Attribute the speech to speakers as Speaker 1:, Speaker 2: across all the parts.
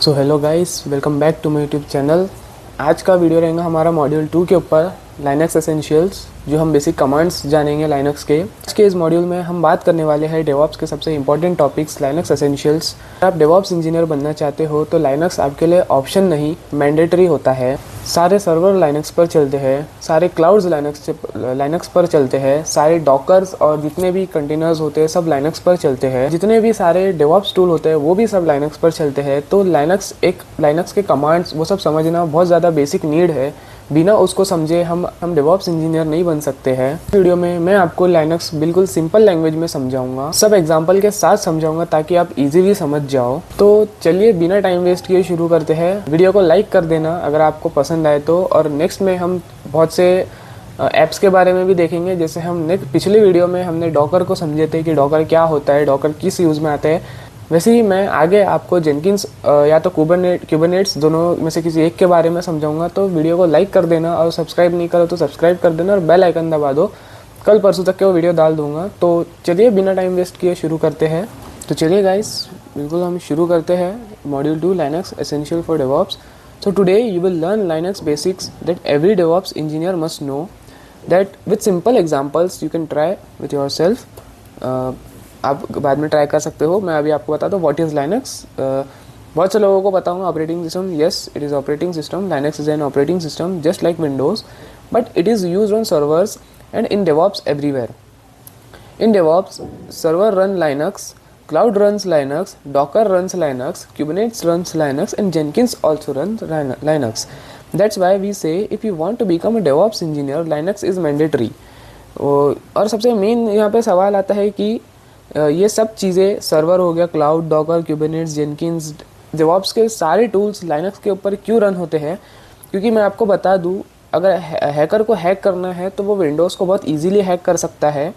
Speaker 1: So hello guys, welcome back to my YouTube channel. आज का video रहेगा हमारा मॉड्यूल 2 के ऊपर लाइनक्स एसेंशियल्स, जो हम बेसिक कमांड्स जानेंगे लाइनक्स के। आज के इस मॉड्यूल में हम बात करने वाले हैं डेवॉप्स के सबसे इंपॉर्टेंट टॉपिक्स लाइनक्स एसेंशियल्स। अगर आप डेवॉप्स इंजीनियर बनना चाहते हो तो लाइनक्स आपके लिए ऑप्शन नहीं, मैंडेटरी होता है। सारे सर्वर लाइनक्स पर चलते हैं, सारे क्लाउड्स लाइनक्स पर चलते हैं, सारे डॉकर्स और जितने भी कंटेनर्स होते हैं सब लाइनक्स पर चलते हैं, जितने भी सारे डेवॉप्स टूल होते हैं वो भी सब लाइनक्स पर चलते हैं। तो लाइनक्स के कमांड्स वो सब समझना बहुत ज़्यादा बेसिक नीड है। बिना उसको समझे हम डेवॉप्स इंजीनियर नहीं बन सकते हैं। वीडियो में मैं आपको लाइनक्स बिल्कुल सिंपल लैंग्वेज में समझाऊंगा, सब एग्जांपल के साथ समझाऊंगा ताकि आप इजीली समझ जाओ। तो चलिए बिना टाइम वेस्ट किए शुरू करते हैं। वीडियो को लाइक कर देना अगर आपको पसंद आए तो। और नेक्स्ट में हम बहुत से ऐप्स के बारे में भी देखेंगे। जैसे पिछले वीडियो में हमने डॉकर को समझे थे कि डॉकर क्या होता है, डॉकर किस यूज़ में आता है। वैसे ही मैं आगे आपको जेनकिंस या तो कुबरनेट्स दोनों में से किसी एक के बारे में समझाऊंगा। तो वीडियो को लाइक कर देना और सब्सक्राइब नहीं करो तो सब्सक्राइब कर देना और बेल आइकन दबा दो। कल परसों तक के वो वीडियो डाल दूंगा। तो चलिए बिना टाइम वेस्ट किए शुरू करते हैं। तो चलिए गाइस, बिल्कुल हम शुरू करते हैं module 2 Linux essential for DevOps. So today you will learn Linux basics that every DevOps engineer must know, that with simple examples you can try with yourself. आप बाद में ट्राई कर सकते हो। मैं अभी आपको बताता हूँ व्हाट इज़ लाइनक्स। बहुत से लोगों को बताऊँगा operating system. Yes, it is operating system. Linux is an operating system just like Windows, but it is used on servers and in DevOps everywhere. In DevOps, server run Linux, Cloud runs Linux, Docker runs Linux, Kubernetes runs Linux, and Jenkins also runs Linux. That's why we say if you want to become a DevOps engineer, Linux is mandatory. और सबसे main यहाँ पे सवाल आता है कि ये सब चीज़ें, सर्वर हो गया, क्लाउड, डॉकर, क्यूबरनेट्स, जेनकिंस, डेवॉप्स के सारे टूल्स लाइनक्स के ऊपर क्यों रन होते हैं। क्योंकि मैं आपको बता दूँ, अगर हैकर को हैक करना है तो वो विंडोज़ को बहुत ईजीली हैक कर सकता है,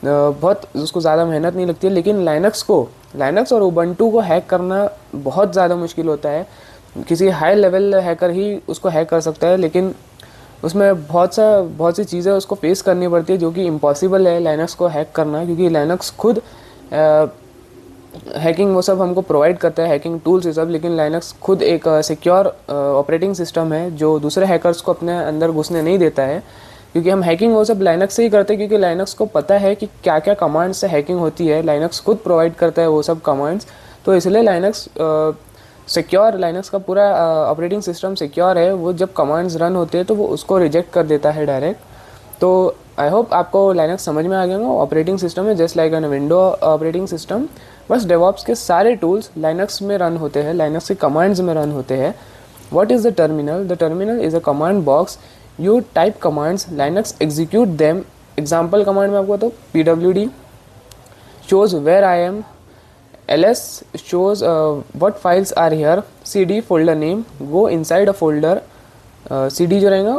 Speaker 1: बहुत उसको ज़्यादा मेहनत नहीं लगती है। लेकिन लाइनक्स और उबंटू को हैक करना बहुत ज़्यादा मुश्किल होता है। किसी हाई लेवल हैकर ही उसको हैक कर सकता है, लेकिन उसमें बहुत सी चीज़ें उसको फेस करनी पड़ती है जो कि इम्पॉसिबल है लाइनक्स को हैक करना। क्योंकि लाइनक्स खुद हैकिंग वो सब हमको प्रोवाइड करता है, हैकिंग टूल्स ये सब। लेकिन लाइनक्स खुद एक सिक्योर ऑपरेटिंग सिस्टम है जो दूसरे हैकर्स को अपने अंदर घुसने नहीं देता है। क्योंकि हम हैकिंग वो सब लाइनक्स से ही करते हैं, क्योंकि लाइनक्स को पता है कि क्या क्या कमांड्स से हैकिंग होती है। लाइनक्स खुद प्रोवाइड करता है वो सब कमांड्स। तो इसलिए लाइनक्स का पूरा ऑपरेटिंग सिस्टम सिक्योर है। वो जब कमांड्स रन होते हैं तो वो उसको रिजेक्ट कर देता है डायरेक्ट। तो आई होप आपको लाइनक्स समझ में आ गया होगा। ऑपरेटिंग सिस्टम है just like an window operating system, बस डेवॉप्स के सारे टूल्स लाइनक्स में रन होते हैं, लाइनक्स के कमांड्स में रन होते हैं। What is the terminal? The terminal is a command box. You type commands, Linux execute them. Example command में आपको तो pwd shows where I am, ls shows what files are here, cd folder name, go inside a folder. cd जो रहेगा,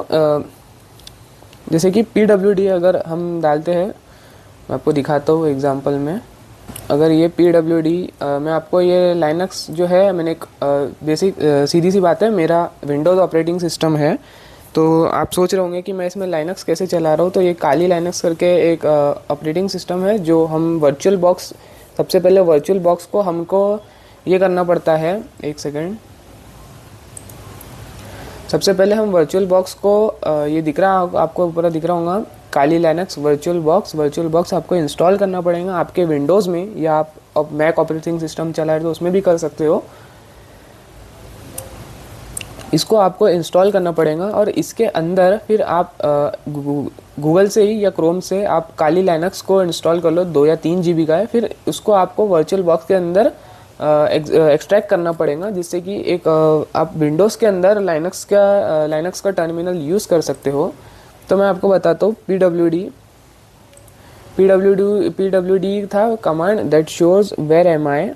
Speaker 1: जैसे कि pwd अगर हम डालते हैं, मैं आपको दिखाता हूँ एग्जाम्पल में। अगर ये pwd मैं आपको ये लाइनक्स जो है, मैंने एक बेसिक सीधी सी बात है, मेरा विंडोज़ ऑपरेटिंग सिस्टम है। तो आप सोच रहे होंगे कि मैं इसमें लाइनक्स कैसे चला रहा हूँ। तो ये काली लाइनक्स करके एक ऑपरेटिंग सिस्टम है जो हम वर्चुअल बॉक्स, सबसे पहले वर्चुअल बॉक्स को हमको ये करना पड़ता है। एक सेकेंड, सबसे पहले हम वर्चुअल बॉक्स को ये दिख रहा आपको ऊपर दिख रहा होगा काली लाइनक्स वर्चुअल बॉक्स आपको इंस्टॉल करना पड़ेगा आपके विंडोज़ में, या आप मैक ऑपरेटिंग सिस्टम चला रहे तो उसमें भी कर सकते हो। इसको आपको इंस्टॉल करना पड़ेगा और इसके अंदर फिर आप गूगल से ही या क्रोम से आप काली लाइनक्स को इंस्टॉल कर लो। 2 या 3 GB का है। फिर उसको आपको वर्चुअल बॉक्स के अंदर एक्सट्रैक्ट करना पड़ेगा, जिससे कि एक आप विंडोज़ के अंदर लाइनक्स का टर्मिनल यूज़ कर सकते हो। तो मैं आपको बताता हूँ pwd था command that shows where am I.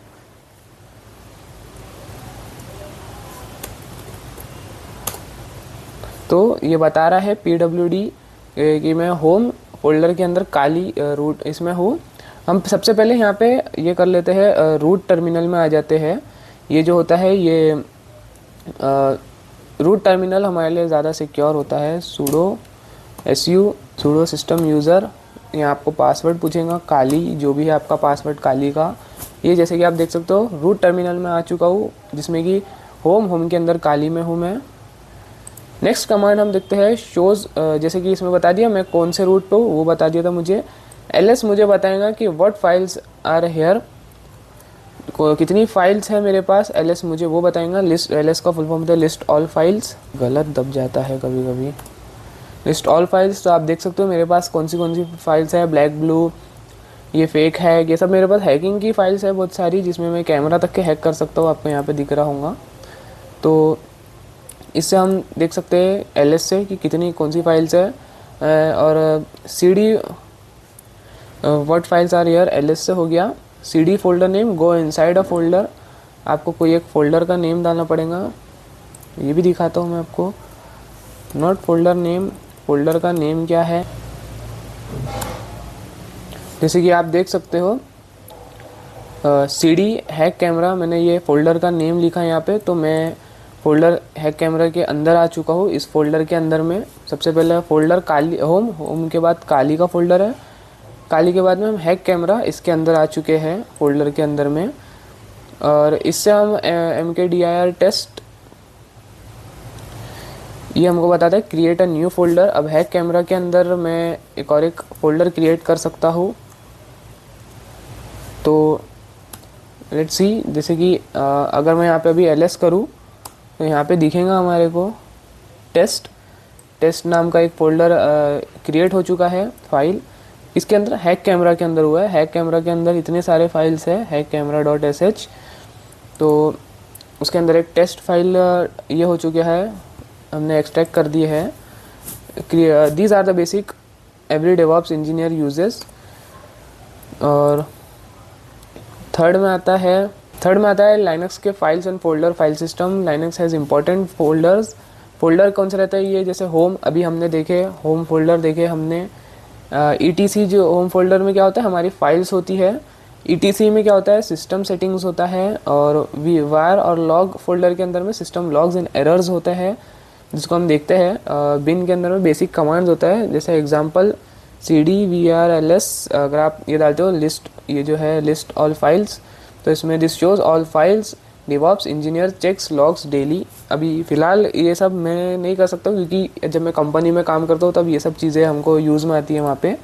Speaker 1: तो ये बता रहा है pwd कि मैं होम फोल्डर के अंदर काली रूट इसमें हूँ। हम सबसे पहले यहाँ पे ये कर लेते हैं, रूट टर्मिनल में आ जाते हैं। ये जो होता है ये रूट टर्मिनल हमारे लिए ज़्यादा सिक्योर होता है। sudo सिस्टम यूज़र, यहाँ आपको पासवर्ड पूछेगा काली, जो भी है आपका पासवर्ड काली का। ये जैसे कि आप देख सकते हो रूट टर्मिनल में आ चुका हूँ, जिसमें कि होम के अंदर काली में हूँ मैं। नेक्स्ट कमांड हम देखते हैं शोज़, जैसे कि इसमें बता दिया मैं कौन से रूट पे हूँ, वो बता दिया था मुझे। ls मुझे बताएगा कि व्हाट फाइल्स आर हेयर, कितनी फाइल्स है मेरे पास, ls मुझे वो बताएगा। लिस्ट, ls का फुल फॉर्म होता है लिस्ट ऑल फाइल्स, गलत दब जाता है कभी कभी, लिस्ट ऑल फाइल्स। तो आप देख सकते हो मेरे पास कौन सी फाइल्स है, ब्लैक ब्लू, ये फेक हैक, ये सब मेरे पास हैकिंग की फाइल्स है बहुत सारी, जिसमें मैं कैमरा तक के हैक कर सकता हूँ, आपको यहाँ पे दिख रहा होगा। तो इससे हम देख सकते हैं ls से कि कितनी कौन सी फाइल्स है। और cd what files are here, ls से हो गया। cd folder name, go inside a folder, आपको कोई एक फोल्डर का नेम डालना पड़ेगा, ये भी दिखाता हूँ मैं आपको। नॉट फोल्डर नेम, फोल्डर का नेम क्या है, जैसे कि आप देख सकते हो cd हैक कैमरा, मैंने ये फोल्डर का नेम लिखा है यहाँ पे। तो मैं फोल्डर हैक कैमरा के अंदर आ चुका हूँ। इस फोल्डर के अंदर में सबसे पहले फोल्डर काली, होम के बाद काली का फोल्डर है, काली के बाद में हम हैक कैमरा इसके अंदर आ चुके हैं फोल्डर के अंदर में। और इससे हम mkdir टेस्ट, ये हमको बताता है क्रिएट अ न्यू फोल्डर। अब हैक कैमरा के अंदर मैं एक फोल्डर क्रिएट कर सकता हूँ। तो लेट्स सी, जैसे कि अगर मैं यहाँ पे अभी ls करूँ तो यहाँ पे दिखेगा हमारे को टेस्ट नाम का एक फोल्डर क्रिएट हो चुका है फाइल, इसके अंदर हैक कैमरा के अंदर हुआ है। हैक कैमरा के अंदर इतने सारे फाइल्स है, हैक कैमरा .sh, तो उसके अंदर एक टेस्ट फाइल ये हो चुका है, हमने एक्सट्रैक्ट कर दी है। These are the basic every DevOps engineer uses. और थर्ड में आता है लाइनक्स के files and folder file system. Linux has important folders. Folder कौन सा रहता है, ये जैसे होम, अभी हमने देखे होम फोल्डर देखे हमने। etc जो होम फोल्डर में क्या होता है, हमारी फाइल्स होती है। etc में क्या होता है, सिस्टम सेटिंग्स होता है। और var और log फोल्डर के अंदर में सिस्टम लॉग्स एंड एरर्स होता है, जिसको हम देखते हैं। बिन के अंदर में बेसिक कमांड्स होता है, जैसे एग्जांपल cd var ls, अगर आप ये डालते हो लिस्ट, ये जो है लिस्ट ऑल फाइल्स, तो इसमें this shows all files, DevOps engineer checks logs daily. अभी फ़िलहाल ये सब मैं नहीं कर सकता क्योंकि जब मैं कंपनी में काम करता हूँ तब ये सब चीज़ें हमको यूज़ में आती है वहाँ पे।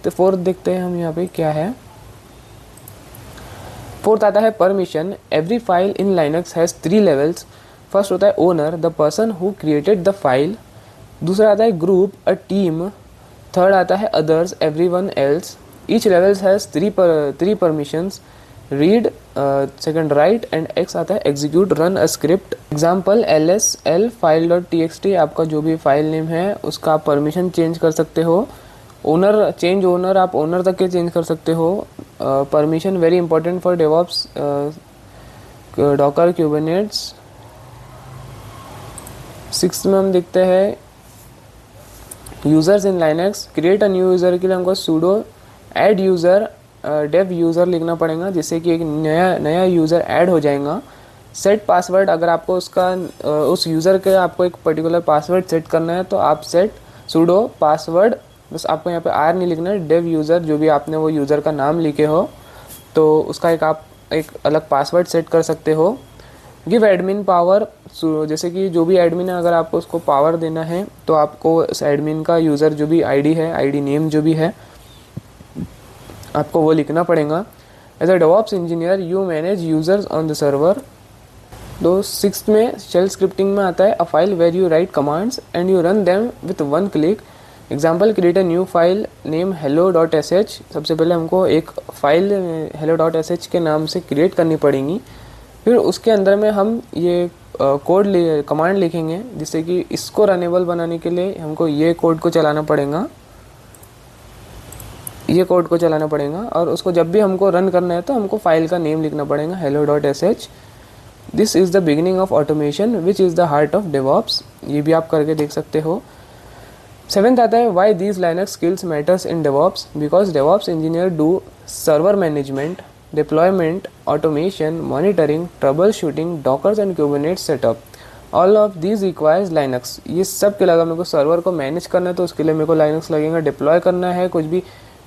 Speaker 1: फोर्थ देखते हैं हम यहाँ पे क्या है। फोर्थ आता है permission. Every file in Linux has 3 levels. First होता है owner, the person who created the file. दूसरा आता है ग्रुप, अ टीम। थर्ड आता है others, everyone else. Each levels has 3 permissions, read, second right, and x आता है execute run a script. Example ls l file.txt, आपका जो भी फाइल नेम है उसका आप परमिशन चेंज कर सकते हो। ओनर, चेंज ओनर, आप ओनर तक के चेंज कर सकते हो। Permission very important for DevOps, Docker, Kubernetes. 6 में हम देखते हैं users in Linux. Create a new user के लिए हमको sudo add user dev user लिखना पड़ेगा, जिससे कि एक नया यूज़र ऐड हो जाएगा। सेट पासवर्ड, अगर आपको उस यूज़र के आपको एक पर्टिकुलर पासवर्ड सेट करना है तो आप सेट sudo पासवर्ड, बस आपको यहाँ पे आर नहीं लिखना है, डेव यूज़र, जो भी आपने वो यूज़र का नाम लिखे हो तो उसका आप एक अलग पासवर्ड सेट कर सकते हो। गिव एडमिन पावर, जैसे कि जो भी एडमिन है अगर आपको उसको पावर देना है तो आपको उस एडमिन का यूज़र जो भी आईडी है, आईडी नेम जो भी है, आपको वो लिखना पड़ेगा। As a DevOps engineer you manage users on the server. तो 6th में शेल स्क्रिप्टिंग में आता है a file where you write commands and you run them with 1 click. Example create a new file name hello.sh। सबसे पहले हमको एक file hello.sh के नाम से क्रिएट करनी पड़ेगी, फिर उसके अंदर में हम ये कमांड लिखेंगे, जिससे कि इसको रनेबल बनाने के लिए हमको ये कोड को चलाना पड़ेगा, ये कोड को चलाना पड़ेगा। और उसको जब भी हमको रन करना है तो हमको फाइल का नेम लिखना पड़ेगा hello.sh। This is the beginning of automation which is the heart of DevOps. ये भी आप करके देख सकते हो। 7th आता है why these Linux skills matters in DevOps, because DevOps engineer do server management, deployment, automation, monitoring, troubleshooting, Dockers and Kubernetes setup. All of these requires Linux. ये सब के लगा मेरे को सर्वर को मैनेज करना है तो उसके लिए मेरे को लाइनक्स लगेगा। डिप्लॉय करना है, कुछ भी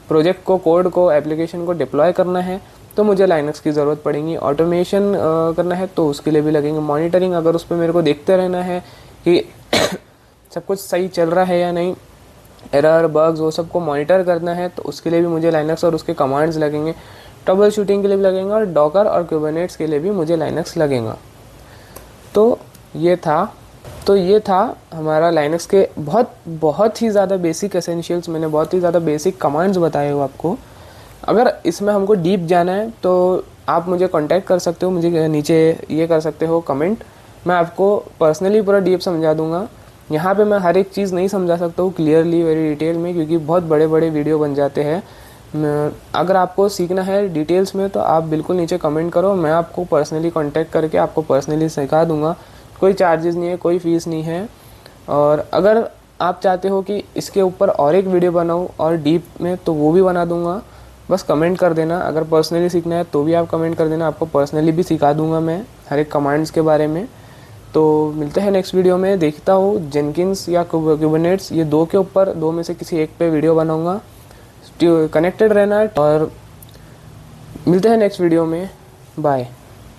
Speaker 1: प्रोजेक्ट को, कोड को, एप्लीकेशन को डिप्लॉय करना है तो मुझे लाइनक्स की ज़रूरत पड़ेगी। ऑटोमेशन करना है तो उसके लिए भी लगेंगे। मॉनिटरिंग, अगर उस पर मेरे को देखते रहना है कि सब कुछ सही चल रहा है या नहीं, एरर बग्स वो सबको मॉनिटर करना है, तो उसके लिए भी मुझे लाइनक्स और उसके कमांड्स लगेंगे। ट्रबल शूटिंग के लिए भी लगेंगे और डॉकर और क्यूबरनेट्स के लिए भी मुझे लाइनक्स लगेगा। तो ये था हमारा लाइनक्स के बहुत ही ज़्यादा बेसिक एसेंशियल्स। मैंने बहुत ही ज़्यादा बेसिक कमांड्स बताए हो आपको। अगर इसमें हमको डीप जाना है तो आप मुझे कांटेक्ट कर सकते हो, मुझे नीचे ये कर सकते हो कमेंट, मैं आपको पर्सनली पूरा डीप समझा दूंगा। यहाँ पे मैं हर एक चीज़ नहीं समझा सकता हूँ क्लियरली, वेरी डिटेल में, क्योंकि बहुत बड़े बड़े वीडियो बन जाते हैं। अगर आपको सीखना है डिटेल्स में तो आप बिल्कुल नीचे कमेंट करो, मैं आपको पर्सनली कांटेक्ट करके आपको पर्सनली सिखा दूंगा। कोई चार्जेस नहीं है, कोई फ़ीस नहीं है। और अगर आप चाहते हो कि इसके ऊपर और एक वीडियो बनाऊँ और डीप में, तो वो भी बना दूंगा। बस कमेंट कर देना। अगर पर्सनली सीखना है तो भी आप कमेंट कर देना, आपको पर्सनली भी सिखा दूंगा मैं हर एक कमांड्स के बारे में। तो मिलते हैं नेक्स्ट वीडियो में। देखता हूँ जेनकिंस या क्यूबरनेट्स, ये दो के ऊपर, दो में से किसी एक पे वीडियो बनाऊंगा। कनेक्टेड रहना है और मिलते हैं नेक्स्ट वीडियो में। बाय।